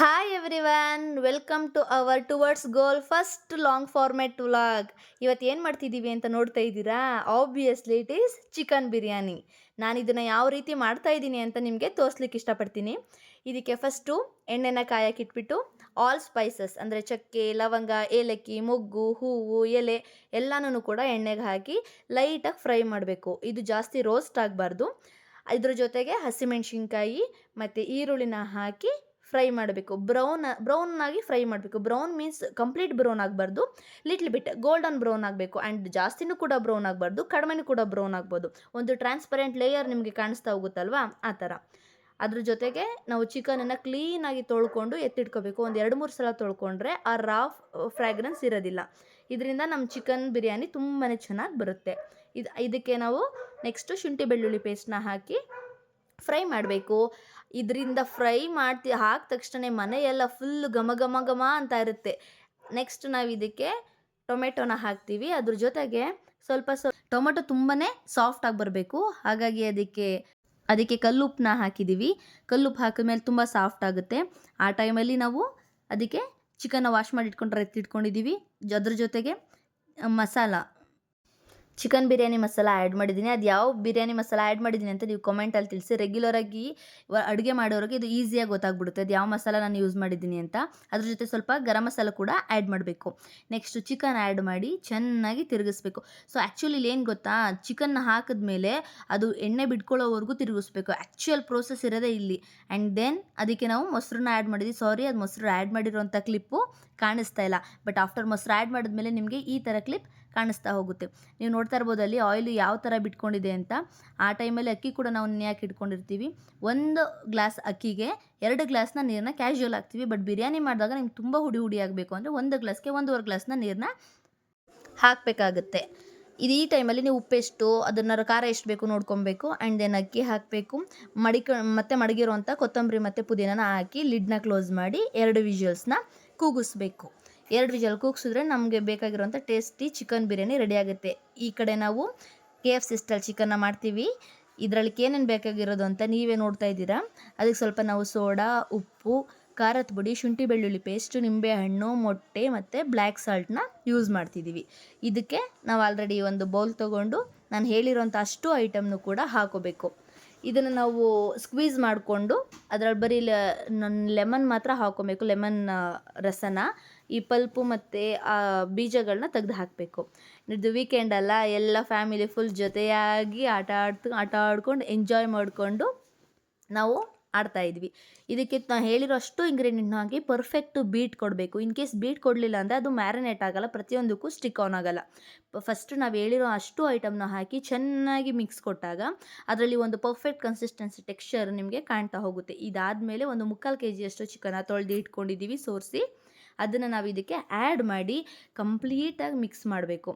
Hi everyone, welcome to our towards goal first long format vlog. ಇವತ್ತು ಏನು ಮಾಡ್ತಿದ್ದೀವಿ ಅಂತ ನೋಡ್ತಾ ಇದ್ದೀರಾ? Obviously it is chicken biryani. ನಾನು ಇದನ್ನು ಯಾವ ರೀತಿ ಮಾಡ್ತಾ ಇದ್ದೀನಿ ಅಂತ ನಿಮಗೆ ತೋರಿಸ್ಲಿಕ್ಕೆ ಇಷ್ಟಪಡ್ತೀನಿ. ಇದಕ್ಕೆ ಫಸ್ಟು ಎಣ್ಣೆನ ಕಾಯಕ್ಕಿಟ್ಬಿಟ್ಟು ಆಲ್ ಸ್ಪೈಸಸ್ ಅಂದರೆ ಚಕ್ಕೆ, ಲವಂಗ, ಏಲಕ್ಕಿ, ಮೊಗ್ಗು, ಹೂವು, ಎಲೆ ಎಲ್ಲನೂ ಕೂಡ ಎಣ್ಣೆಗೆ ಹಾಕಿ ಲೈಟಾಗಿ ಫ್ರೈ ಮಾಡಬೇಕು. ಇದು ಜಾಸ್ತಿ ರೋಸ್ಟ್ ಆಗಬಾರ್ದು. ಇದ್ರ ಜೊತೆಗೆ ಹಸಿಮೆಣ್ಸಿನ್ಕಾಯಿ ಮತ್ತು ಈರುಳ್ಳಿನ ಹಾಕಿ ಫ್ರೈ ಮಾಡಬೇಕು. ಬ್ರೌನಾಗಿ ಫ್ರೈ ಮಾಡಬೇಕು. ಬ್ರೌನ್ ಮೀನ್ಸ್ ಕಂಪ್ಲೀಟ್ ಬ್ರೌನ್ ಆಗಬಾರ್ದು, ಲಿಟ್ಲ್ ಬಿಟ್ ಗೋಲ್ಡನ್ ಬ್ರೌನ್ ಆಗಬೇಕು. ಆ್ಯಂಡ್ ಜಾಸ್ತಿನೂ ಕೂಡ ಬ್ರೌನ್ ಆಗಬಾರ್ದು, ಕಡಿಮೆನೂ ಕೂಡ ಬ್ರೌನ್ ಆಗ್ಬೋದು. ಒಂದು ಟ್ರಾನ್ಸ್ಪರೆಂಟ್ ಲೇಯರ್ ನಿಮಗೆ ಕಾಣಿಸ್ತಾ ಹೋಗುತ್ತಲ್ವಾ, ಆ ಥರ. ಅದ್ರ ಜೊತೆಗೆ ನಾವು ಚಿಕನನ್ನು ಕ್ಲೀನಾಗಿ ತೊಳ್ಕೊಂಡು ಎತ್ತಿಟ್ಕೋಬೇಕು. ಒಂದು 2-3 ಸಲ ತೊಳ್ಕೊಂಡ್ರೆ ಆ ರಾ ಫ್ರ್ಯಾಗ್ರೆನ್ಸ್ ಇರೋದಿಲ್ಲ. ಇದರಿಂದ ನಮ್ಮ ಚಿಕನ್ ಬಿರಿಯಾನಿ ತುಂಬಾ ಚೆನ್ನಾಗಿ ಬರುತ್ತೆ. ಇದಕ್ಕೆ ನಾವು ನೆಕ್ಸ್ಟು ಶುಂಠಿ ಬೆಳ್ಳುಳ್ಳಿ ಪೇಸ್ಟ್ನ ಹಾಕಿ ಫ್ರೈ ಮಾಡಬೇಕು. ಇದರಿಂದ ಫ್ರೈ ಹಾಕಿದ ತಕ್ಷಣ ಮನೆಯೆಲ್ಲ ಫುಲ್ ಘಮ ಘಮ ಘಮ ಅಂತ ಇರುತ್ತೆ. ನೆಕ್ಸ್ಟ್ ನಾವು ಇದಕ್ಕೆ ಟೊಮೆಟೊನ ಹಾಕ್ತೀವಿ. ಅದ್ರ ಜೊತೆಗೆ ಸ್ವಲ್ಪ ಟೊಮೆಟೊ ತುಂಬಾ ಸಾಫ್ಟಾಗಿ ಬರಬೇಕು. ಹಾಗಾಗಿ ಅದಕ್ಕೆ ಕಲ್ಲುಪ್ಪನ್ನ ಹಾಕಿದ್ದೀವಿ. ಕಲ್ಲುಪ್ಪು ಹಾಕಿದ್ಮೇಲೆ ತುಂಬ ಸಾಫ್ಟ್ ಆಗುತ್ತೆ. ಆ ಟೈಮಲ್ಲಿ ನಾವು ಅದಕ್ಕೆ ಚಿಕನ್ನ ವಾಶ್ ಮಾಡಿ ಎತ್ತಿಟ್ಕೊಂಡಿದ್ದೀವಿ. ಅದ್ರ ಜೊತೆಗೆ ಮಸಾಲ, ಚಿಕನ್ ಬಿರಿಯಾನಿ ಮಸಾಲ ಆ್ಯಡ್ ಮಾಡಿದ್ದೀನಿ. ಅದು ಯಾವ ಬಿರಿಯಾನಿ ಮಸಾಲ ಆ್ಯಡ್ ಮಾಡಿದ್ದೀನಿ ಅಂತ ನೀವು ಕಮೆಂಟಲ್ಲಿ ತಿಳಿಸಿ. ರೆಗ್ಯುಲರಾಗಿ ಅಡುಗೆ ಮಾಡೋರಿಗೆ ಇದು ಈಸಿಯಾಗಿ ಗೊತ್ತಾಗ್ಬಿಡುತ್ತೆ ಅದು ಯಾವ ಮಸಾಲ ನಾನು ಯೂಸ್ ಮಾಡಿದ್ದೀನಿ ಅಂತ. ಅದ್ರ ಜೊತೆ ಸ್ವಲ್ಪ ಗರಂ ಮಸಾಲ ಕೂಡ ಆ್ಯಡ್ ಮಾಡಬೇಕು. ನೆಕ್ಸ್ಟು ಚಿಕನ್ ಆ್ಯಡ್ ಮಾಡಿ ಚೆನ್ನಾಗಿ ತಿರುಗಿಸ್ಬೇಕು. ಸೊ ಆ್ಯಕ್ಚುಲಿ ಇಲ್ಲಿ ಏನು ಗೊತ್ತಾ, ಚಿಕನ್ನ ಹಾಕಿದ್ಮೇಲೆ ಅದು ಎಣ್ಣೆ ಬಿಟ್ಕೊಳ್ಳೋವರೆಗೂ ತಿರುಗಿಸ್ಬೇಕು. ಆ್ಯಕ್ಚುಯಲ್ ಪ್ರೋಸೆಸ್ ಇರೋದೇ ಇಲ್ಲಿ. ಆ್ಯಂಡ್ ದೆನ್ ಅದಕ್ಕೆ ನಾವು ಮೊಸರನ್ನ ಆ್ಯಡ್ ಮಾಡಿದ್ವಿ. ಸಾರಿ, ಅದು ಮೊಸರು ಆ್ಯಡ್ ಮಾಡಿರೋಂಥ ಕ್ಲಿಪ್ಪು ಕಾಣಿಸ್ತಾ ಇಲ್ಲ. ಬಟ್ ಆಫ್ಟರ್ ಮೊಸರು ಆ್ಯಡ್ ಮಾಡಿದ್ಮೇಲೆ ನಿಮಗೆ ಈ ಥರ ಕ್ಲಿಪ್ ಕಾಣಿಸ್ತಾ ಹೋಗುತ್ತೆ. ನೀವು ನೋಡ್ತಾ ಇರ್ಬೋದು ಅಲ್ಲಿ ಆಯಿಲ್ ಯಾವ ಥರ ಬಿಟ್ಕೊಂಡಿದೆ ಅಂತ. ಆ ಟೈಮಲ್ಲಿ ಅಕ್ಕಿ ಕೂಡ ನಾವು ನೆನೆಯಾಗಿ ಇಟ್ಕೊಂಡಿರ್ತೀವಿ. 1 ಗ್ಲಾಸ್ ಅಕ್ಕಿಗೆ 2 ಗ್ಲಾಸ್ನ ನೀರನ್ನ ಕ್ಯಾಶುವಲ್ ಹಾಕ್ತೀವಿ. ಬಟ್ ಬಿರಿಯಾನಿ ಮಾಡಿದಾಗ ನಿಮ್ಗೆ ತುಂಬ ಹುಡಿ ಆಗಬೇಕು ಅಂದರೆ 1 ಗ್ಲಾಸ್ಗೆ 1.5 ಗ್ಲಾಸ್ನ ನೀರನ್ನ ಹಾಕಬೇಕಾಗುತ್ತೆ. ಈ ಟೈಮಲ್ಲಿ ನೀವು ಉಪ್ಪೆಷ್ಟು, ಅದನ್ನು ಖಾರ ಎಷ್ಟು ಬೇಕು ನೋಡ್ಕೊಬೇಕು. ಆ್ಯಂಡ್ ದೆನ್ ಅಕ್ಕಿ ಹಾಕಬೇಕು. ಮತ್ತೆ ಮಡಗಿರೋಂಥ ಕೊತ್ತಂಬರಿ ಮತ್ತು ಪುದೀನನ ಹಾಕಿ ಲಿಡ್ನ ಕ್ಲೋಸ್ ಮಾಡಿ 2 ವಿಷಲ್ಸ್ನ ಕೂಗಿಸ್ಬೇಕು. 2 ವಿಷಲ್ ಕೂಗಿಸಿದ್ರೆ ನಮಗೆ ಬೇಕಾಗಿರೋಂಥ ಟೇಸ್ಟಿ ಚಿಕನ್ ಬಿರಿಯಾನಿ ರೆಡಿ ಆಗುತ್ತೆ. ಈ ಕಡೆ ನಾವು KFC ಸ್ಟೈಲ್ ಚಿಕನ್ನ ಮಾಡ್ತೀವಿ. ಇದರಲ್ಲಿ ಏನೇನು ಬೇಕಾಗಿರೋದು ಅಂತ ನೀವೇ ನೋಡ್ತಾ ಇದ್ದೀರಾ. ಅದಕ್ಕೆ ಸ್ವಲ್ಪ ನಾವು ಸೋಡಾ, ಉಪ್ಪು, ಖಾರದ ಪುಡಿ, ಶುಂಠಿ ಬೆಳ್ಳುಳ್ಳಿ ಪೇಸ್ಟು, ನಿಂಬೆಹಣ್ಣು, ಮೊಟ್ಟೆ ಮತ್ತು ಬ್ಲ್ಯಾಕ್ ಸಾಲ್ಟ್ನ ಯೂಸ್ ಮಾಡ್ತಿದ್ದೀವಿ. ಇದಕ್ಕೆ ನಾವು ಆಲ್ರೆಡಿ ಒಂದು ಬೌಲ್ ತೊಗೊಂಡು ನಾನು ಹೇಳಿರೋಂಥ ಅಷ್ಟು ಐಟಮ್ನು ಕೂಡ ಹಾಕೋಬೇಕು. ಇದನ್ನು ನಾವು ಸ್ಕ್ವೀಸ್ ಮಾಡಿಕೊಂಡು ಅದರಲ್ಲಿ ಬರೀ ಲೆಮನ್ ಮಾತ್ರ ಹಾಕ್ಕೊಬೇಕು. ಲೆಮನ್ ರಸನ, ಈ ಪಲ್ಪು ಮತ್ತು ಆ ಬೀಜಗಳನ್ನ ತೆಗೆದು ಹಾಕಬೇಕು. ಇದು ವೀಕೆಂಡ್ ಅಲ್ಲ, ಎಲ್ಲ ಫ್ಯಾಮಿಲಿ ಫುಲ್ ಜೊತೆಯಾಗಿ ಆಟ ಆಡ್ಕೊಂಡು ಎಂಜಾಯ್ ಮಾಡಿಕೊಂಡು ನಾವು ಆಡ್ತಾಯಿದ್ವಿ. ಇದಕ್ಕೆ ನಾನು ಹೇಳಿರೋ ಅಷ್ಟು ಇಂಗ್ರೀಡಿಯೆಂಟ್ನ ಹಾಕಿ ಪರ್ಫೆಕ್ಟು ಬೀಟ್ ಕೊಡಬೇಕು. ಇನ್ ಕೇಸ್ ಬೀಟ್ ಕೊಡಲಿಲ್ಲ ಅಂದರೆ ಅದು ಮ್ಯಾರಿನೇಟ್ ಆಗೋಲ್ಲ, ಪ್ರತಿಯೊಂದಕ್ಕೂ ಸ್ಟಿಕ್ ಆನ್ ಆಗೋಲ್ಲ. ಫಸ್ಟು ನಾವು ಹೇಳಿರೋ ಅಷ್ಟು ಐಟಮ್ನ ಹಾಕಿ ಚೆನ್ನಾಗಿ ಮಿಕ್ಸ್ ಕೊಟ್ಟಾಗ ಅದರಲ್ಲಿ ಒಂದು ಪರ್ಫೆಕ್ಟ್ ಕನ್ಸಿಸ್ಟೆನ್ಸಿ ಟೆಕ್ಸ್ಚರ್ ನಿಮಗೆ ಕಾಣ್ತಾ ಹೋಗುತ್ತೆ. ಇದಾದಮೇಲೆ ಒಂದು 3/4 kg ಚಿಕನ್ನ ತೊಳೆದು ಇಟ್ಕೊಂಡಿದ್ದೀವಿ ಸೋರಿಸಿ. ಅದನ್ನು ನಾವು ಇದಕ್ಕೆ ಆ್ಯಡ್ ಮಾಡಿ ಕಂಪ್ಲೀಟಾಗಿ ಮಿಕ್ಸ್ ಮಾಡಬೇಕು.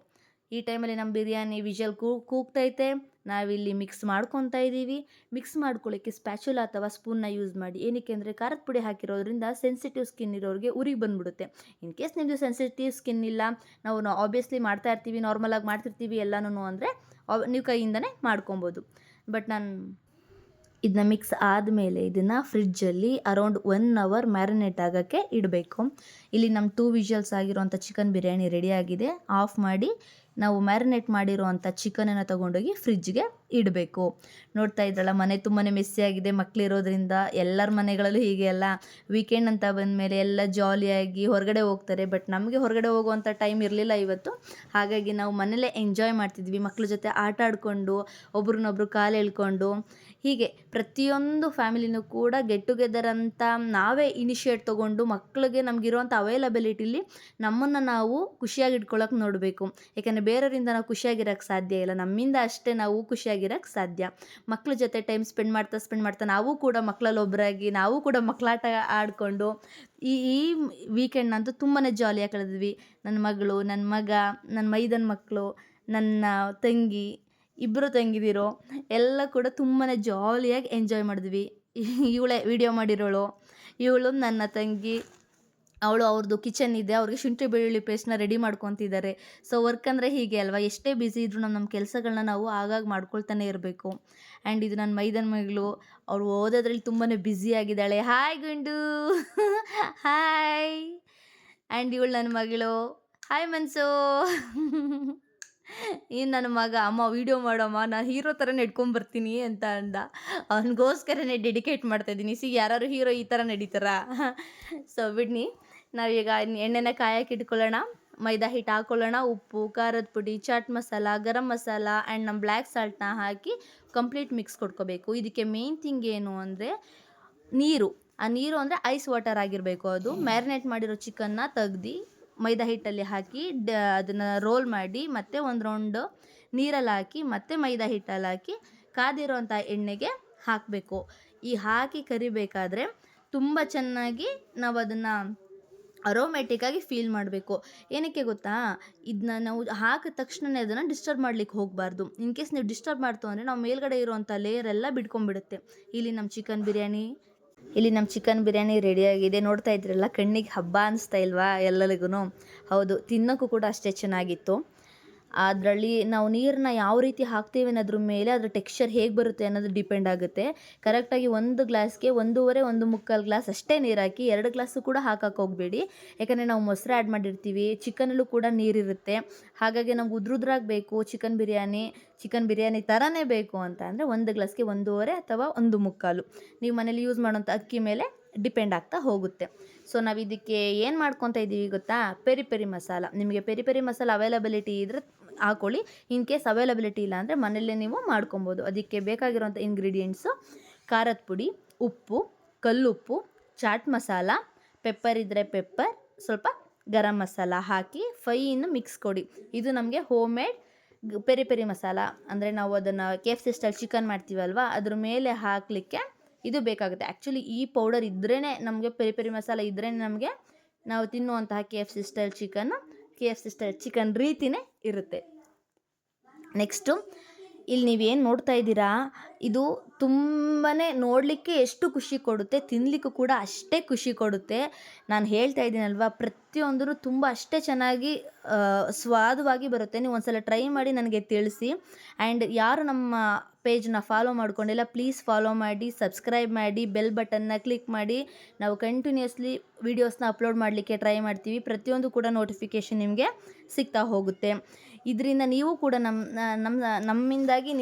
ಈ ಟೈಮಲ್ಲಿ ನಮ್ಮ ಬಿರಿಯಾನಿ ವಿಷಲ್ ಕೂಗ್ತೈತೆ. ನಾವಿಲ್ಲಿ ಮಿಕ್ಸ್ ಮಾಡ್ಕೊತಾ ಇದ್ದೀವಿ. ಮಿಕ್ಸ್ ಮಾಡ್ಕೊಳ್ಳೋಕ್ಕೆ ಸ್ಪ್ಯಾಚುಲಾ ಅಥವಾ ಸ್ಪೂನ್ನ ಯೂಸ್ ಮಾಡಿ. ಏನಕ್ಕೆ ಅಂದರೆ ಖಾರದ ಪುಡಿ ಹಾಕಿರೋದ್ರಿಂದ ಸೆನ್ಸಿಟಿವ್ ಸ್ಕಿನ್ ಇರೋರಿಗೆ ಉರಿ ಬಂದುಬಿಡುತ್ತೆ. ಇನ್ ಕೇಸ್ ನಿಮ್ಮದು ಸೆನ್ಸಿಟಿವ್ ಸ್ಕಿನ್ ಇಲ್ಲ, ನಾವು ಆಬ್ವಿಯಸ್ಲಿ ಮಾಡ್ತಾ ಇರ್ತೀವಿ, ನಾರ್ಮಲಾಗಿ ಮಾಡ್ತಿರ್ತೀವಿ ಎಲ್ಲನೂ ಅಂದರೆ ನೀವು ಕೈಯಿಂದನೇ ಮಾಡ್ಕೊಬೋದು. ಬಟ್ ನಾನು ಇದನ್ನ ಮಿಕ್ಸ್ ಆದಮೇಲೆ ಇದನ್ನು ಫ್ರಿಡ್ಜಲ್ಲಿ ಅರೌಂಡ್ 1 ಅವರ್ ಮ್ಯಾರಿನೇಟ್ ಆಗೋಕ್ಕೆ ಇಡಬೇಕು. ಇಲ್ಲಿ ನಮ್ಮ 2 ವಿಷಲ್ಸ್ ಆಗಿರೋಂಥ ಚಿಕನ್ ಬಿರಿಯಾನಿ ರೆಡಿಯಾಗಿದೆ. ಆಫ್ ಮಾಡಿ ನಾವು ಮ್ಯಾರಿನೇಟ್ ಮಾಡಿರೋವಂಥ ಚಿಕನನ್ನು ತೊಗೊಂಡೋಗಿ ಫ್ರಿಡ್ಜ್ಗೆ ಇಡಬೇಕು. ನೋಡ್ತಾ ಇದ್ರಲ್ಲ, ಮನೆ ತುಂಬಾ ಮೆಸ್ಸಿಯಾಗಿದೆ. ಮಕ್ಕಳಿರೋದ್ರಿಂದ ಎಲ್ಲರ ಮನೆಗಳಲ್ಲೂ ಹೀಗೆ ಅಲ್ಲ. ವೀಕೆಂಡ್ ಅಂತ ಬಂದಮೇಲೆ ಎಲ್ಲ ಜಾಲಿಯಾಗಿ ಹೊರಗಡೆ ಹೋಗ್ತಾರೆ. ಬಟ್ ನಮಗೆ ಹೊರಗಡೆ ಹೋಗುವಂಥ ಟೈಮ್ ಇರಲಿಲ್ಲ ಇವತ್ತು. ಹಾಗಾಗಿ ನಾವು ಮನೇಲೇ ಎಂಜಾಯ್ ಮಾಡ್ತಿದ್ವಿ. ಮಕ್ಕಳ ಜೊತೆ ಆಟ ಆಡಿಕೊಂಡು, ಒಬ್ರನ್ನೊಬ್ರು ಕಾಲು ಎಳ್ಕೊಂಡು, ಹೀಗೆ ಪ್ರತಿಯೊಂದು ಫ್ಯಾಮಿಲಿನೂ ಕೂಡ ಗೆಟ್ ಟುಗೆದರ್ ಅಂತ ನಾವೇ ಇನಿಷಿಯೇಟ್ ತೊಗೊಂಡು ಮಕ್ಕಳಿಗೆ ನಮಗಿರೋಂಥ ಅವೈಲಬಿಲಿಟಿಲಿ ನಮ್ಮನ್ನು ನಾವು ಖುಷಿಯಾಗಿ ಇಟ್ಕೊಳ್ಳೋಕೆ ನೋಡಬೇಕು. ಯಾಕೆಂದರೆ ಬೇರೆಯವರಿಂದ ನಾವು ಖುಷಿಯಾಗಿರೋಕ್ಕೆ ಸಾಧ್ಯ ಇಲ್ಲ, ನಮ್ಮಿಂದ ಅಷ್ಟೇ ನಾವು ಖುಷಿಯಾಗಿರೋಕ್ಕೆ ಸಾಧ್ಯ. ಮಕ್ಕಳ ಜೊತೆ ಟೈಮ್ ಸ್ಪೆಂಡ್ ಮಾಡ್ತಾ ನಾವು ಕೂಡ ಮಕ್ಕಳಲ್ಲಿ ಒಬ್ಬರಾಗಿ ನಾವು ಕೂಡ ಮಕ್ಕಳಾಟ ಆಡಿಕೊಂಡು ಈ ವೀಕೆಂಡ್ನಂತೂ ತುಂಬಾ ಜಾಲಿಯಾಗಿ ಕಳೆದ್ವಿ. ನನ್ನ ಮಗಳು, ನನ್ನ ಮಗ, ನನ್ನ ಮೈದನ ಮಕ್ಕಳು, ನನ್ನ ತಂಗಿ, ಇಬ್ಬರು ತಂಗಿದಿರು ಎಲ್ಲ ಕೂಡ ತುಂಬಾ ಜಾಲಿಯಾಗಿ ಎಂಜಾಯ್ ಮಾಡಿದ್ವಿ. ಇವಳೇ ವಿಡಿಯೋ ಮಾಡಿರೋಳು, ಇವಳು ನನ್ನ ತಂಗಿ. ಅವಳು ಅವ್ರದ್ದು ಕಿಚನ್ ಇದೆ. ಅವ್ರಿಗೆ ಶುಂಠಿ ಬೆಳ್ಳುಳ್ಳಿ ಪೇಸ್ಟ್‌ನ ರೆಡಿ ಮಾಡ್ಕೊಂತಿದ್ದಾರೆ. ಸೊ ವರ್ಕ್ ಅಂದರೆ ಹೀಗೆ ಅಲ್ವಾ? ಎಷ್ಟೇ ಬ್ಯುಸಿ ಇದ್ರೂ ನಮ್ಮ ಕೆಲಸಗಳನ್ನ ನಾವು ಆಗಾಗ ಮಾಡ್ಕೊಳ್ತಾನೆ ಇರಬೇಕು. ಆ್ಯಂಡ್ ಇದು ನನ್ನ ಮೈದನ ಮಗಳು. ಅವಳು ಓದೋದ್ರಲ್ಲಿ ತುಂಬಾ ಬ್ಯುಸಿ ಆಗಿದ್ದಾಳೆ. ಹಾಯ್ ಗುಂಡು. ಹಾಯ್. ಆ್ಯಂಡ್ ಇವಳು ನನ್ನ ಮಗಳು. ಹಾಯ್ ಮನ್ಸು. ಇನ್ನು ನನ್ನ ಮಗ, "ಅಮ್ಮ ವೀಡಿಯೋ ಮಾಡಮ್ಮ, ನಾನು ಹೀರೋ ಥರ ನಡ್ಕೊಂಬರ್ತೀನಿ" ಅಂತ ಅಂದ. ಅವನಿಗೋಸ್ಕರನೇ ಡೆಡಿಕೇಟ್ ಮಾಡ್ತಾಯಿದ್ದೀನಿ. ಯಾರಾದ್ರು ಹೀರೋ ಈ ಥರ ನಡೀತಾರಾ? ಸೊ ಬಿಡ್ನಿ. ನಾವೀಗ ಎಣ್ಣೆನ ಕಾಯಕ್ಕೆ ಇಟ್ಕೊಳ್ಳೋಣ. ಮೈದಾ ಹಿಟ್ಟು ಹಾಕ್ಕೊಳ್ಳೋಣ. ಉಪ್ಪು, ಖಾರದ ಪುಡಿ, ಚಾಟ್ ಮಸಾಲ, ಗರಂ ಮಸಾಲ ಆ್ಯಂಡ್ ನಮ್ಮ ಬ್ಲ್ಯಾಕ್ ಸಾಲ್ಟ್‌ನ ಹಾಕಿ ಕಂಪ್ಲೀಟ್ ಮಿಕ್ಸ್ ಕೊಟ್ಕೋಬೇಕು. ಇದಕ್ಕೆ ಮೇನ್ ಥಿಂಗ್ ಏನು ಅಂದರೆ ನೀರು. ಆ ನೀರು ಅಂದರೆ ಐಸ್ ವಾಟರ್ ಆಗಿರಬೇಕು. ಅದು ಮ್ಯಾರಿನೇಟ್ ಮಾಡಿರೋ ಚಿಕನ್ನ ತೆಗ್ದು ಮೈದಾ ಹಿಟ್ಟಲ್ಲಿ ಹಾಕಿ ಅದನ್ನು ರೋಲ್ ಮಾಡಿ ಮತ್ತೆ ಒಂದು ರೌಂಡು ನೀರಲ್ಲಿ ಹಾಕಿ ಮತ್ತೆ ಮೈದಾ ಹಿಟ್ಟಲ್ಲಿ ಹಾಕಿ ಕಾದಿರೋಂಥ ಎಣ್ಣೆಗೆ ಹಾಕಬೇಕು. ಈ ಹಾಕಿ ಕರಿಬೇಕಾದ್ರೆ ತುಂಬ ಚೆನ್ನಾಗಿ ನಾವು ಅದನ್ನು ಅರೋಮ್ಯಾಟಿಕ್ಕಾಗಿ ಫೀಲ್ ಮಾಡಬೇಕು. ಏನಕ್ಕೆ ಗೊತ್ತಾ? ಇದನ್ನ ನಾವು ಹಾಕಿದ ತಕ್ಷಣವೇ ಅದನ್ನು ಡಿಸ್ಟರ್ಬ್ ಮಾಡ್ಲಿಕ್ಕೆ ಹೋಗಬಾರ್ದು. ಇನ್ ಕೇಸ್ ನೀವು ಡಿಸ್ಟರ್ಬ್ ಮಾಡ್ತು ಅಂದರೆ ನಾವು ಮೇಲ್ಗಡೆ ಇರುವಂಥ ಲೇಯರ್ ಎಲ್ಲ ಬಿಡ್ಕೊಂಡ್ಬಿಡುತ್ತೆ. ಇಲ್ಲಿ ನಮ್ಮ ಚಿಕನ್ ಬಿರಿಯಾನಿ ರೆಡಿಯಾಗಿದೆ. ನೋಡ್ತಾ ಇದ್ರಲ್ಲ, ಕಣ್ಣಿಗೆ ಹಬ್ಬ ಅನಿಸ್ತಾ ಇಲ್ವಾ ಎಲ್ಲರಿಗೂ? ಹೌದು, ತಿನ್ನೋಕ್ಕೂ ಕೂಡ ಅಷ್ಟೇ ಚೆನ್ನಾಗಿತ್ತು. ಅದರಲ್ಲಿ ನಾವು ನೀರನ್ನ ಯಾವ ರೀತಿ ಹಾಕ್ತೀವಿ ಅನ್ನೋದ್ರ ಮೇಲೆ ಅದರ ಟೆಕ್ಸ್ಚರ್ ಹೇಗೆ ಬರುತ್ತೆ ಅನ್ನೋದು ಡಿಪೆಂಡ್ ಆಗುತ್ತೆ. ಕರೆಕ್ಟಾಗಿ 1 ಗ್ಲಾಸ್ಗೆ 1.5 1/4 ಗ್ಲಾಸ್ ಅಷ್ಟೇ ನೀರು ಹಾಕಿ, 2 ಗ್ಲಾಸು ಕೂಡ ಹಾಕಕ್ಕೆ ಹೋಗಬೇಡಿ. ಯಾಕಂದರೆ ನಾವು ಮೊಸರು ಆ್ಯಡ್ ಮಾಡಿರ್ತೀವಿ, ಚಿಕನಲ್ಲೂ ಕೂಡ ನೀರಿರುತ್ತೆ. ಹಾಗಾಗಿ ನಮ್ಗೆ ಉದ್ರುದ್ರಾಗಿ ಬೇಕು ಚಿಕನ್ ಬಿರಿಯಾನಿ ಥರನೇ ಬೇಕು ಅಂತ ಅಂದರೆ 1 ಗ್ಲಾಸ್ಗೆ 1.5 ಅಥವಾ 1/4 ನೀವು ಮನೇಲಿ ಯೂಸ್ ಮಾಡೋಂಥ ಅಕ್ಕಿ ಮೇಲೆ ಡಿಪೆಂಡ್ ಆಗ್ತಾ ಹೋಗುತ್ತೆ. ಸೊ ನಾವು ಇದಕ್ಕೆ ಏನು ಮಾಡ್ಕೊತಾ ಇದ್ದೀವಿ ಗೊತ್ತಾ? Peri peri masala. ನಿಮಗೆ ಪೆರಿ ಪೆರಿ ಮಸಾಲ ಅವೈಲಬಿಲಿಟಿ ಇದ್ದರೆ ಹಾಕ್ಕೊಳ್ಳಿ. ಇನ್ ಕೇಸ್ ಅವೈಲಬಿಲಿಟಿ ಇಲ್ಲ ಅಂದರೆ ಮನೆಯಲ್ಲೇ ನೀವು ಮಾಡ್ಕೊಬೋದು. ಅದಕ್ಕೆ ಬೇಕಾಗಿರೋಂಥ ಇಂಗ್ರೀಡಿಯೆಂಟ್ಸು: ಖಾರದ ಪುಡಿ, ಉಪ್ಪು, ಕಲ್ಲುಪ್ಪು, ಚಾಟ್ ಮಸಾಲ, ಪೆಪ್ಪರ್ ಇದ್ದರೆ ಪೆಪ್ಪರ್, ಸ್ವಲ್ಪ ಗರಂ ಮಸಾಲ ಹಾಕಿ ಫೈನ್ ಮಿಕ್ಸ್ ಕೊಡಿ. ಇದು ನಮಗೆ homemade peri peri masala. ಅಂದರೆ ನಾವು ಅದನ್ನು KFC ಸ್ಟೈಲ್ ಚಿಕನ್ ಮಾಡ್ತೀವಲ್ವ, ಅದ್ರ ಮೇಲೆ ಹಾಕಲಿಕ್ಕೆ ಇದು ಬೇಕಾಗುತ್ತೆ. ಆ್ಯಕ್ಚುಲಿ ಈ ಪೌಡರ್ ಇದ್ರೇ ನಮಗೆ ಪೆರಿ ಪೆರಿ ಮಸಾಲ ಇದ್ರೇ ನಮಗೆ ನಾವು ತಿನ್ನುವಂತಹ KFC ಸ್ಟೈಲ್ ಚಿಕನ್ ರೀತಿಯೇ ಇರುತ್ತೆ. ನೆಕ್ಸ್ಟು ಇಲ್ಲಿ ನೀವೇನು ನೋಡ್ತಾ ಇದ್ದೀರಾ, ಇದು ತುಂಬಾ ನೋಡಲಿಕ್ಕೆ ಎಷ್ಟು ಖುಷಿ ಕೊಡುತ್ತೆ, ತಿನ್ನಲಿಕ್ಕೂ ಕೂಡ ಅಷ್ಟೇ ಖುಷಿ ಕೊಡುತ್ತೆ. ನಾನು ಹೇಳ್ತಾ ಇದ್ದೀನಲ್ವ, ಪ್ರತಿಯೊಂದೂ ತುಂಬ ಅಷ್ಟೇ ಚೆನ್ನಾಗಿ ಸ್ವಾದವಾಗಿ ಬರುತ್ತೆ. ನೀವು ಒಂದ್ಸಲ ಟ್ರೈ ಮಾಡಿ ನನಗೆ ತಿಳಿಸಿ. ಆ್ಯಂಡ್ ಯಾರು ನಮ್ಮ ಪೇಜ್ನ ಫಾಲೋ ಮಾಡ್ಕೊಂಡಿಲ್ಲ, ಪ್ಲೀಸ್ ಫಾಲೋ ಮಾಡಿ, ಸಬ್ಸ್ಕ್ರೈಬ್ ಮಾಡಿ, ಬೆಲ್ ಬಟನ್ನ ಕ್ಲಿಕ್ ಮಾಡಿ. ನಾವು ಕಂಟಿನ್ಯೂಸ್ಲಿ ವೀಡಿಯೋಸ್ನ ಅಪ್ಲೋಡ್ ಮಾಡಲಿಕ್ಕೆ ಟ್ರೈ ಮಾಡ್ತೀವಿ. ಪ್ರತಿಯೊಂದು ಕೂಡ ನೋಟಿಫಿಕೇಷನ್ ನಿಮಗೆ ಸಿಗ್ತಾ ಹೋಗುತ್ತೆ. ಇದರಿಂದ ನೀವು ಕೂಡ ನಮ್ಮಿಂದಾಗಿ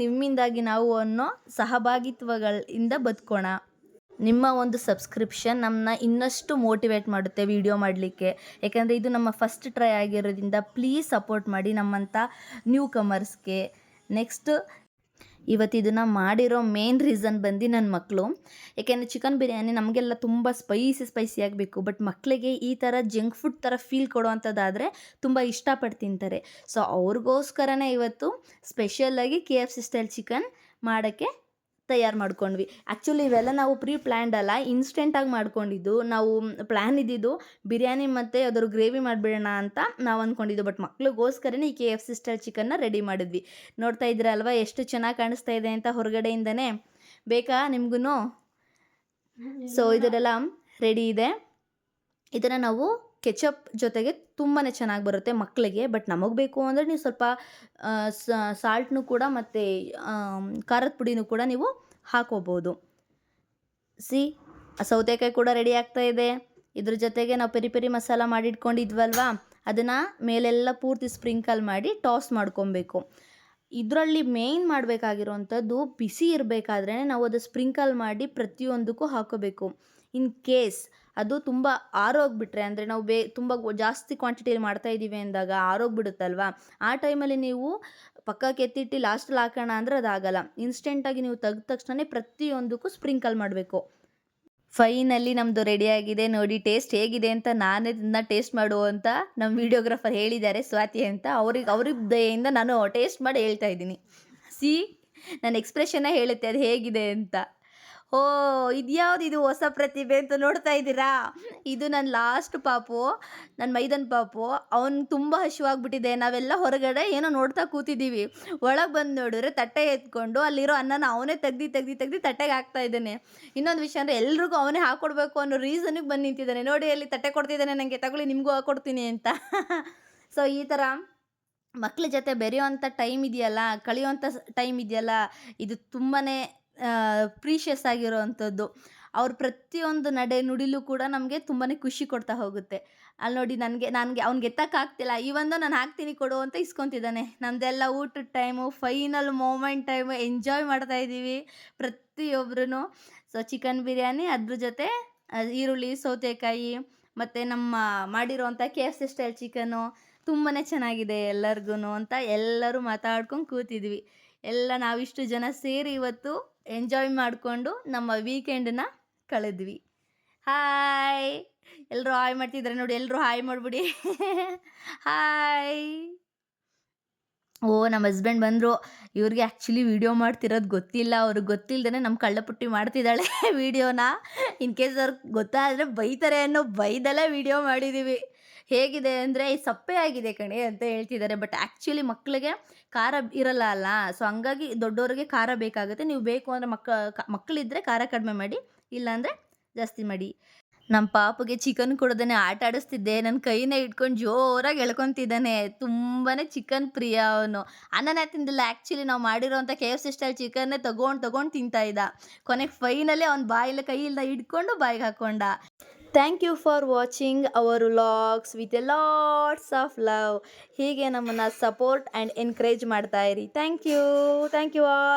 ನಿಮ್ಮಿಂದಾಗಿ ನಾವು ಅನ್ನೋ ಸಹಭಾಗಿತ್ವಗಳಿಂದ ಬದುಕೋಣ. ನಿಮ್ಮ ಒಂದು ಸಬ್ಸ್ಕ್ರಿಪ್ಷನ್ ನಮ್ಮನ್ನ ಇನ್ನಷ್ಟು ಮೋಟಿವೇಟ್ ಮಾಡುತ್ತೆ ವಿಡಿಯೋ ಮಾಡಲಿಕ್ಕೆ. ಯಾಕಂದರೆ ಇದು ನಮ್ಮ ಫಸ್ಟ್ ಟ್ರೈ ಆಗಿರೋದ್ರಿಂದ ಪ್ಲೀಸ್ ಸಪೋರ್ಟ್ ಮಾಡಿ ನಮ್ಮಂಥ ನ್ಯೂ ಕಮರ್ಸ್ಗೆ. ನೆಕ್ಸ್ಟ್ ಇದನ್ನು ಮಾಡಿರೋ ಮೇನ್ ರೀಸನ್ ಬಂದು ನನ್ನ ಮಕ್ಕಳು. ಏಕೆಂದರೆ ಚಿಕನ್ ಬಿರಿಯಾನಿ ನಮಗೆಲ್ಲ ತುಂಬ ಸ್ಪೈಸಿ ಆಗಬೇಕು. ಬಟ್ ಮಕ್ಕಳಿಗೆ ಈ ಥರ ಜಂಕ್ ಫುಡ್ ಥರ ಫೀಲ್ ಕೊಡುವಂಥದ್ದಾದರೆ ತುಂಬ ಇಷ್ಟಪಟ್ಟು ತಿಂತಾರೆ. ಸೊ ಅವ್ರಿಗೋಸ್ಕರನೇ ಇವತ್ತು ಸ್ಪೆಷಲಾಗಿ KFC ಸ್ಟೈಲ್ ಚಿಕನ್ ಮಾಡೋಕ್ಕೆ ತಯಾರು ಮಾಡ್ಕೊಂಡ್ವಿ. ಆ್ಯಕ್ಚುಲಿ ಇವೆಲ್ಲ ನಾವು ಪ್ಲ್ಯಾಂಡ್ ಅಲ್ಲ, ಇನ್ಸ್ಟೆಂಟಾಗಿ ಮಾಡ್ಕೊಂಡಿದ್ದು. ನಾವು ಪ್ಲ್ಯಾನ್ ಇದ್ದಿದ್ದು ಬಿರಿಯಾನಿ ಮತ್ತು ಅದರ ಗ್ರೇವಿ ಮಾಡಿಬಿಡೋಣ ಅಂತ ನಾವು ಅಂದ್ಕೊಂಡಿದ್ದು. ಬಟ್ ಮಕ್ಳಿಗೋಸ್ಕರನೇ ಈ KFC ಸ್ಟೈಲ್ ಚಿಕನ್ನ ರೆಡಿ ಮಾಡಿದ್ವಿ. ನೋಡ್ತಾ ಇದ್ದೀರಲ್ವ ಎಷ್ಟು ಚೆನ್ನಾಗಿ ಕಾಣಿಸ್ತಾ ಇದೆ ಅಂತ ಹೊರಗಡೆಯಿಂದನೇ. ಬೇಕಾ ನಿಮ್ಗೂ? ಸೊ ಇದೆಲ್ಲ ರೆಡಿ ಇದೆ. ಇದನ್ನು ನಾವು ಕೆಚಪ್ ಜೊತೆಗೆ ತುಂಬಾ ಚೆನ್ನಾಗಿ ಬರುತ್ತೆ ಮಕ್ಕಳಿಗೆ. ಬಟ್ ನಮಗೆ ಬೇಕು ಅಂದರೆ ನೀವು ಸ್ವಲ್ಪ ಸಾಲ್ಟ್ನೂ ಕೂಡ ಮತ್ತು ಖಾರದ ಪುಡಿನೂ ಕೂಡ ನೀವು ಹಾಕೋಬೋದು. ಸೌತೆಕಾಯಿ ಕೂಡ ರೆಡಿ ಆಗ್ತಾ ಇದೆ. ಇದ್ರ ಜೊತೆಗೆ ನಾವು ಪೆರಿ ಪೆರಿ ಮಸಾಲ ಮಾಡಿಟ್ಕೊಂಡಿದ್ವಲ್ವ, ಅದನ್ನು ಮೇಲೆಲ್ಲ ಪೂರ್ತಿ ಸ್ಪ್ರಿಂಕಲ್ ಮಾಡಿ ಟಾಸ್ ಮಾಡ್ಕೊಬೇಕು. ಇದರಲ್ಲಿ ಮೇಯ್ನ್ ಮಾಡಬೇಕಾಗಿರೋವಂಥದ್ದು, ಬಿಸಿ ಇರಬೇಕಾದ್ರೆ ನಾವು ಅದು ಸ್ಪ್ರಿಂಕಲ್ ಮಾಡಿ ಪ್ರತಿಯೊಂದಕ್ಕೂ ಹಾಕೋಬೇಕು. ಇನ್ ಕೇಸ್ ಅದು ತುಂಬ ಆರೋಗ್ಬಿಟ್ರೆ, ಅಂದರೆ ನಾವು ತುಂಬ ಜಾಸ್ತಿ ಕ್ವಾಂಟಿಟಿಯಲ್ಲಿ ಮಾಡ್ತಾಯಿದ್ದೀವಿ ಅಂದಾಗ ಆರೋಗ್ಬಿಡುತ್ತಲ್ವ, ಆ ಟೈಮಲ್ಲಿ ನೀವು ಪಕ್ಕಕ್ಕೆ ಎತ್ತಿಟ್ಟು ಲಾಸ್ಟಲ್ಲಿ ಹಾಕೋಣ ಅಂದರೆ ಅದಾಗಲ್ಲ. ಇನ್ಸ್ಟೆಂಟಾಗಿ ನೀವು ತೆಗೆದ ತಕ್ಷಣ ಪ್ರತಿಯೊಂದಕ್ಕೂ ಸ್ಪ್ರಿಂಕಲ್ ಮಾಡಬೇಕು. ಫೈನಲಿ ನಮ್ಮದು ರೆಡಿಯಾಗಿದೆ. ನೋಡಿ ಟೇಸ್ಟ್ ಹೇಗಿದೆ ಅಂತ ನಾನೇ ಇದನ್ನ ಟೇಸ್ಟ್ ಮಾಡು ಅಂತ ನಮ್ಮ ವಿಡಿಯೋಗ್ರಾಫರ್ ಹೇಳಿದ್ದಾರೆ, ಸ್ವಾತಿ ಅಂತ. ಅವ್ರಿಗೆ ದಯೆಯಿಂದ ನಾನು ಟೇಸ್ಟ್ ಮಾಡಿ ಹೇಳ್ತಾ ಇದ್ದೀನಿ. ನನ್ನ ಎಕ್ಸ್ಪ್ರೆಷನ್ನೇ ಹೇಳುತ್ತೆ ಅದು ಹೇಗಿದೆ ಅಂತ. ಓಹ್! ಇದ್ಯಾವ್ದಿದು ಹೊಸ ಪ್ರತಿಭೆ ಅಂತ ನೋಡ್ತಾ ಇದ್ದೀರಾ? ಇದು ನನ್ನ ಲಾಸ್ಟ್ ಪಾಪು, ನನ್ನ ಮೈದನ್ ಪಾಪು. ಅವ್ನಿಗೆ ತುಂಬ ಹಸಿವಾಗ್ಬಿಟ್ಟಿದೆ. ನಾವೆಲ್ಲ ಹೊರಗಡೆ ಏನೋ ನೋಡ್ತಾ ಕೂತಿದ್ದೀವಿ. ಒಳಗೆ ಬಂದು ನೋಡಿದ್ರೆ ತಟ್ಟೆ ಎತ್ಕೊಂಡು ಅಲ್ಲಿರೋ ಅನ್ನನ ಅವನೇ ತೆಗ್ದು ತಟ್ಟೆಗೆ ಹಾಕ್ತಾ ಇದ್ದಾನೆ. ಇನ್ನೊಂದು ವಿಷಯ ಅಂದರೆ ಎಲ್ರಿಗೂ ಅವನೇ ಹಾಕ್ಕೊಡ್ಬೇಕು ಅನ್ನೋ ರೀಸನ್ನಿಗೆ ಬಂದು ನಿಂತಿದ್ದಾನೆ. ನೋಡಿ ಅಲ್ಲಿ ತಟ್ಟೆ ಕೊಡ್ತಿದ್ದಾನೆ ನನಗೆ, ತಗೊಳ್ಳಿ ನಿಮಗೂ ಹಾಕ್ಕೊಡ್ತೀನಿ ಅಂತ. ಸೊ ಈ ಥರ ಮಕ್ಳ ಜೊತೆ ಬೆರೆಯುವಂಥ ಟೈಮ್ ಇದೆಯಲ್ಲ, ಕಳೆಯುವಂಥ ಟೈಮ್ ಇದೆಯಲ್ಲ, ಇದು ತುಂಬಾನೇ ಪ್ರೀಷಿಯಸ್ ಆಗಿರೋವಂಥದ್ದು. ಅವ್ರ ಪ್ರತಿಯೊಂದು ನಡೆ ನುಡಿಲೂ ಕೂಡ ನಮಗೆ ತುಂಬಾನೇ ಖುಷಿ ಕೊಡ್ತಾ ಹೋಗುತ್ತೆ. ಅಲ್ಲಿ ನೋಡಿ ನನ್ಗೆ ಅವ್ನಿಗೆ ಎತ್ತಕ್ಕಾಗ್ತಿಲ್ಲ. ನಾನು ಹಾಕ್ತೀನಿ ಕೊಡು ಅಂತ ಇಸ್ಕೊಂತಿದ್ದಾನೆ. ನಮ್ದೆಲ್ಲ ಊಟದ time, final moment time enjoy ಮಾಡ್ತಾ ಇದ್ದೀವಿ ಪ್ರತಿಯೊಬ್ರೂ. ಸೊ ಚಿಕನ್ ಬಿರಿಯಾನಿ, ಅದ್ರ ಜೊತೆ ಈರುಳ್ಳಿ, ಸೌತೆಕಾಯಿ ಮತ್ತು ನಮ್ಮ ಮಾಡಿರುವಂಥ KFC ಸ್ಟೈಲ್ ಚಿಕನ್ನು ತುಂಬಾ ಚೆನ್ನಾಗಿದೆ ಎಲ್ಲರಿಗೂನು ಅಂತ ಎಲ್ಲರೂ ಮಾತಾಡ್ಕೊಂಡು ಕೂತಿದ್ವಿ. ಎಲ್ಲ ನಾವಿಷ್ಟು ಜನ ಸೇರಿ ಇವತ್ತು ಎಂಜಾಯ್ ಮಾಡಿಕೊಂಡು ನಮ್ಮ ವೀಕೆಂಡನ್ನ ಕಳೆದ್ವಿ. ಹಾಯ್! ಎಲ್ಲರೂ ಹಾಯ್ ಮಾಡ್ತಿದ್ದಾರೆ ನೋಡಿ, ಎಲ್ಲರೂ ಹಾಯ್ ಮಾಡಿಬಿಡಿ. ಹಾಯ್! ಓಹ್! ನಮ್ಮ ಹಸ್ಬೆಂಡ್ ಬಂದರು. ಇವ್ರಿಗೆ ಆ್ಯಕ್ಚುಲಿ ವಿಡಿಯೋ ಮಾಡ್ತಿರೋದು ಗೊತ್ತಿಲ್ಲ. ಅವ್ರಿಗೆ ಗೊತ್ತಿಲ್ದೇ ನಮ್ಮ ಕಳ್ಳಪುಟ್ಟಿ ಮಾಡ್ತಿದ್ದಾಳೆ ವಿಡಿಯೋನ. ಇನ್ ಕೇಸ್ ಅವ್ರಿಗೆ ಗೊತ್ತಾದರೆ ಬೈತಾರೆ ಅನ್ನೋ ಭಯದಲ್ಲೇ ವಿಡಿಯೋ ಮಾಡಿದ್ದೀವಿ. ಹೇಗಿದೆ ಅಂದರೆ ಸಪ್ಪೆ ಆಗಿದೆ ಕಣೆ ಅಂತ ಹೇಳ್ತಿದ್ದಾರೆ. ಬಟ್ ಆ್ಯಕ್ಚುಲಿ ಮಕ್ಕಳಿಗೆ ಖಾರ ಇರಲ್ಲ ಅಲ್ಲ. ಸೊ ಹಂಗಾಗಿ ದೊಡ್ಡೋರಿಗೆ ಖಾರ ಬೇಕಾಗುತ್ತೆ. ನೀವು ಬೇಕು ಅಂದರೆ ಮಕ್ಕಳಿದ್ದರೆ ಖಾರ ಕಡಿಮೆ ಮಾಡಿ, ಇಲ್ಲಾಂದರೆ ಜಾಸ್ತಿ ಮಾಡಿ. ನಮ್ಮ ಪಾಪುಗೆ ಚಿಕನ್ ಕೊಡದೇನೆ ಆಟ ಆಡಿಸ್ತಿದ್ದೆ. ನನ್ನ ಕೈನ ಹಿಡ್ಕೊಂಡು ಜೋರಾಗಿ ಎಳ್ಕೊಂತಿದ್ದಾನೆ. ತುಂಬಾ ಚಿಕನ್ ಪ್ರಿಯ ಅವನು. ಅನ್ನನೇ ತಿಂದಿಲ್ಲ ಆ್ಯಕ್ಚುಲಿ ನಾವು ಮಾಡಿರೋಂಥ KFC ಸ್ಟೈಲ್ ಚಿಕನ್ನೇ ತಗೊಂಡು ತಿಂತಾ ಇದ್ದ. ಕೊನೆಗೆ ಫೈನಲಿ ಅವ್ನ ಬಾಯಲ್ಲಿ ಕೈಯಿಂದ ಹಿಡ್ಕೊಂಡು ಬಾಯಿಗೆ ಹಾಕ್ಕೊಂಡ. Thank you for watching our vlogs with a lots of love. ಹೀಗೆ ನಮ್ಮನ್ನು ಸಪೋರ್ಟ್ ಆ್ಯಂಡ್ ಎನ್ಕರೇಜ್ ಮಾಡ್ತಾ ಇರಿ. Thank you all.